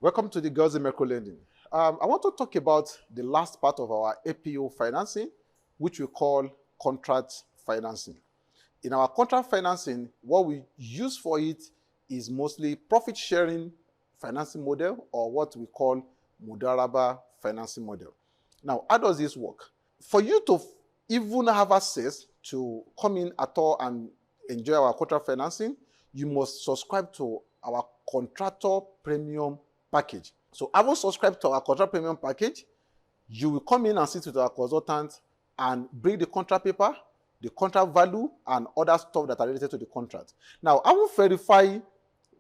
Welcome to the Girls in Micro Lending. I want to talk about the last part of our APO financing, which we call contract financing. In our contract financing, what we use for it is mostly profit sharing financing model, or what we call deliverable financing model. Now, how does this work? For you to even have access to come in at all and enjoy our contract financing, you must subscribe to our contractor premium package. So having subscribed to our contract premium package, you will come in and sit with our consultant and bring the contract paper, the contract value, and other stuff that are related to the contract. Now, I will verify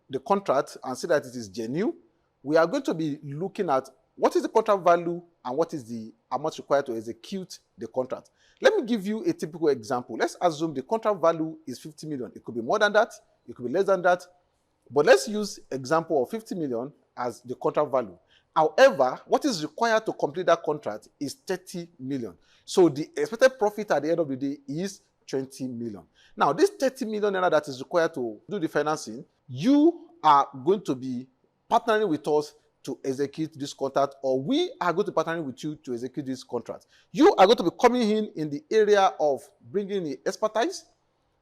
the contract and see that it is genuine. We are going to be looking at what is the contract value and what is the amount required to execute the contract. Let me give you a typical example. Let's assume the contract value is 50 million. It could be more than that, it could be less than that, but let's use example of 50 million as the contract value. However, what is required to complete that contract is 30 million. So the expected profit at the end of the day is 20 million. Now, this 30 million naira that is required to do the financing, you are going to be partnering with us to execute this contract, or we are going to partner with you to execute this contract. You are going to be coming in the area of bringing the expertise,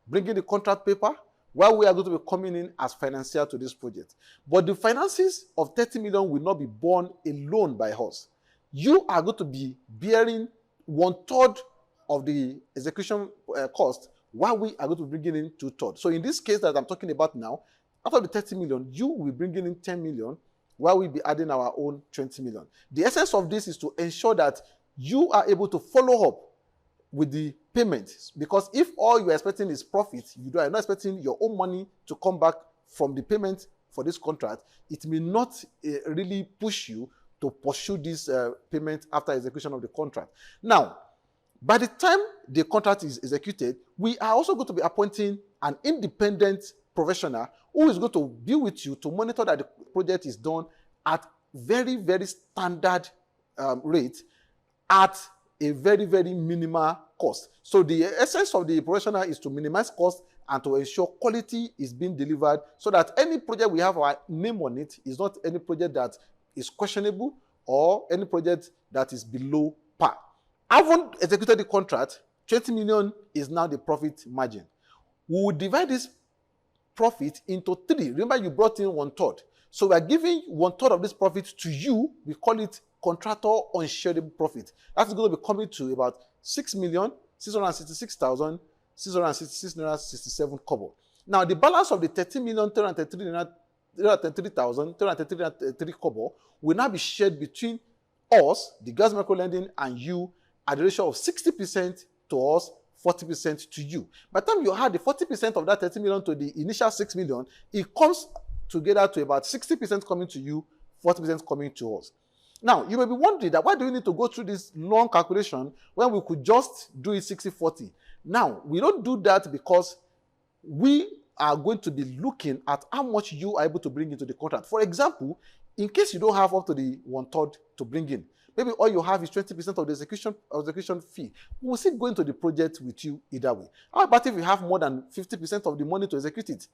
bringing the contract paper, while we are going to be coming in as financier to this project. But the finances of 30 million will not be borne alone by us. You are going to be bearing 1/3 of the execution cost, while we are going to be bringing in 2/3. So in this case that I'm talking about now, out of the 30 million, you will be bringing in 10 million, while we'll be adding our own 20 million. The essence of this is to ensure that you are able to follow up with the payment, because if all you are expecting is profit, you are not expecting your own money to come back from the payment for this contract, it may not really push you to pursue this payment after execution of the contract. Now, by the time the contract is executed, we are also going to be appointing an independent professional who is going to be with you to monitor that the project is done at very, very standard rate at a very, very minimal cost. So the essence of the professional is to minimize cost and to ensure quality is being delivered, so that any project we have our name on it is not any project that is questionable or any project that is below par. Having executed the contract, 20 million is now the profit margin. We will divide this profit into 3. Remember, you brought in 1/3. So we are giving 1/3 of this profit to you. We call it contractor unshareable profit. That's going to be coming to about 6,666,666.67 kobo. Now, the balance of the 13,333,333 kobo will now be shared between us, the Girls Micro Lending, and you at the ratio of 60% to us, 40% to you. By the time you add the 40% of that 30 million to the initial 6 million, it comes together to about 60% coming to you, 40% coming to us. Now, you may be wondering that why do we need to go through this long calculation when we could just do it 60-40? Now, we don't do that because we are going to be looking at how much you are able to bring into the contract. For example, in case you don't have up to the 1/3 to bring in, maybe all you have is 20% of the execution fee, we will still go into the project with you either way. How about if you have more than 50% of the money to execute it?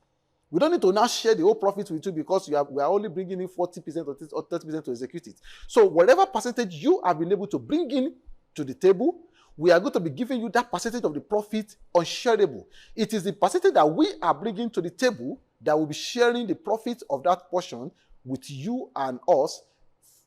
We don't need to now share the whole profit with you because we are only bringing in 40% or 30% to execute it. So whatever percentage you have been able to bring in to the table, we are going to be giving you that percentage of the profit unshareable. It is the percentage that we are bringing to the table that will be sharing the profit of that portion with you and us,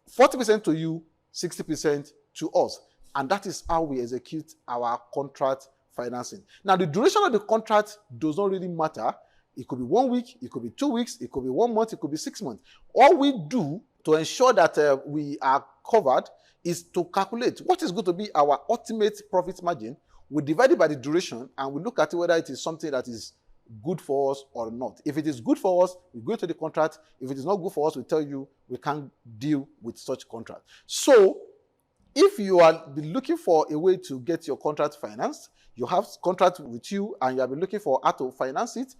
40% to you, 60% to us. And that is how we execute our contract financing. Now, the duration of the contract does not really matter. It could be 1 week, it could be 2 weeks, it could be 1 month, it could be 6 months. All we do to ensure that we are covered is to calculate what is going to be our ultimate profit margin. We divide it by the duration and we look at whether it is something that is good for us or not. If it is good for us, we go into the contract. If it is not good for us, we tell you we can't deal with such contract. So if you are looking for a way to get your contract financed, you have contract with you and you have been looking for how to finance it,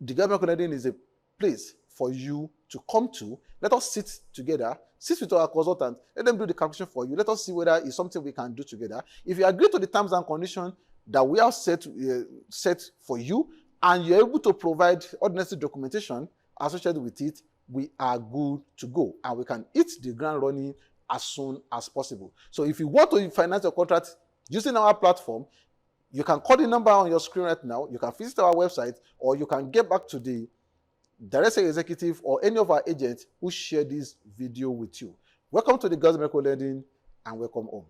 the Girls Micro Lending is a place for you to come to. Let us sit together, sit with our consultant, let them do the calculation for you. Let us see whether it's something we can do together. If you agree to the terms and conditions that we have set for you, and you're able to provide all necessary documentation associated with it, we are good to go, and we can hit the ground running as soon as possible. So if you want to finance your contract using our platform, you can call the number on your screen right now, you can visit our website, or you can get back to the direct sales executive or any of our agents who share this video with you. Welcome to the Girls Miracle Lending, and welcome home.